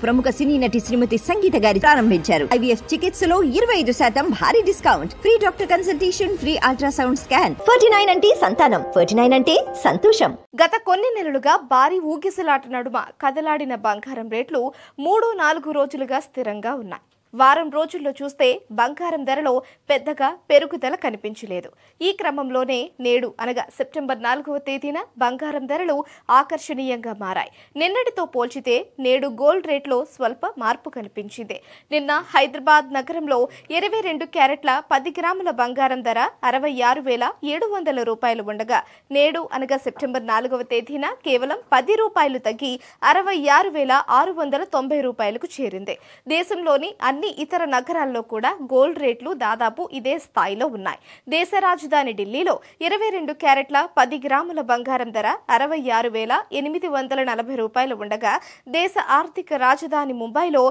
ప్రముఖ సినీ నటి శ్రీమతి సంగీత గారి ప్రారంభించారు. ఐవీఎఫ్ చికిత్సలో 25% భారీ discount, free doctor consultation, free ultrasound scan. 49 అంటే సంతానం, 49 అంటే సంతోషం. గత కొన్ని నెలలుగా భారీ ఊగిసలాట నడుమ కదలాడిన బంగారం రేట్లు 3-4 రోజులుగా స్థిరంగా ఉన్నాయి. వారం రోజుల్లో చూస్తే బంగారం ధరలో పెద్దగా పెరుగుదల కనిపించలేదు. ఈ క్రమంలోనే నేడు అనగా సెప్టెంబర్ 4వ తేదీన బంగారం ధరలు ఆకర్షణీయంగా మారాయి. నిన్నటితో పోల్చితే నేడు గోల్డ్ రేట్లో స్వల్ప మార్పు కనిపించింది. నిన్న హైదరాబాద్ నగరంలో 22 క్యారెట్ల 10 గ్రాముల బంగారం ధర 66,700 రూపాయలు ఉండగా నేడు అనగా సెప్టెంబర్ 4వ తేదీన కేవలం 10 రూపాయలు తగ్గి 66,690 రూపాయలకు చేరింది. దేశంలోని అన్ని ఇతర నగరాల్లో కూడా గోల్డ్ రేట్లు దాదాపు ఇదే స్థాయిలో ఉన్నాయి. దేశ రాజధాని ఢిల్లీలో 22 క్యారెట్ల 10 గ్రాముల బంగారం ధర 66,840 రూపాయలు ఉండగా దేశ ఆర్థిక రాజధాని ముంబైలో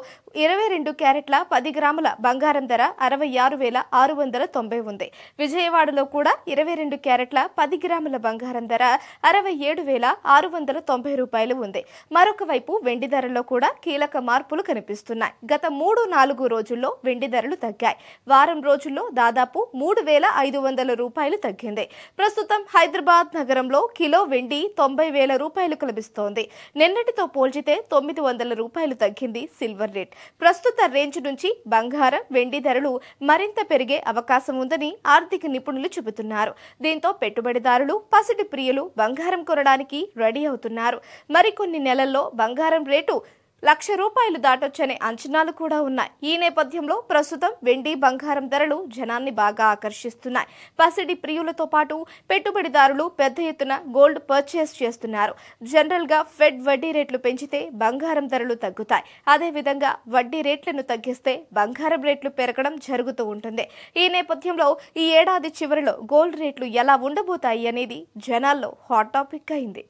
22 క్యారెట్ల 10 గ్రాముల బంగారం ధర 66,690 ఉంది. విజయవాడలో కూడా 22 క్యారెట్ల 10 గ్రాముల బంగారం ధర 67,690 రూపాయలు ఉంది. మరొక వైపు వెండి ధరలో కూడా కీలక మార్పులు కనిపిస్తున్నాయి. గత 3-4 రోజుల్లో వెండి ధరలు తగ్గాయి. వారం రోజుల్లో దాదాపు 3,500 రూపాయలు తగ్గింది. ప్రస్తుతం హైదరాబాద్ నగరంలో కిలో వెండి 90,000 రూపాయలకు లభిస్తోంది. నిన్నటితో పోల్చితే 900 రూపాయలు తగ్గింది సిల్వర్ రేట్. ప్రస్తుత రేంజ్ నుంచి బంగారం, వెండి ధరలు మరింత పెరిగే అవకాశం ఉందని ఆర్థిక నిపుణులు చెబుతున్నారు. దీంతో పెట్టుబడిదారులు, పసిడి ప్రియులు బంగారం కొనడానికి రెడీ అవుతున్నారు. మరికొన్ని నెలల్లో బంగారం రేటు 1,00,000 రూపాయలు దాటొచ్చనే అంచనాలు కూడా ఉన్నాయి. ఈ నేపథ్యంలో ప్రస్తుతం వెండి, బంగారం ధరలు జనాన్ని బాగా ఆకర్షిస్తున్నాయి. పసిడి ప్రియులతో పాటు పెట్టుబడిదారులు పెద్ద ఎత్తున గోల్డ్ పర్చేస్ చేస్తున్నారు. జనరల్ గా ఫెడ్ వడ్డీ రేట్లు పెంచితే బంగారం ధరలు తగ్గుతాయి. అదేవిధంగా వడ్డీ రేట్లను తగ్గిస్తే బంగారం రేట్లు పెరగడం జరుగుతూ ఉంటుంది. ఈ నేపథ్యంలో ఈ ఏడాది చివరిలో గోల్డ్ రేట్లు ఎలా ఉండబోతాయి అనేది జనాల్లో హాట్ టాపిక్ అయింది.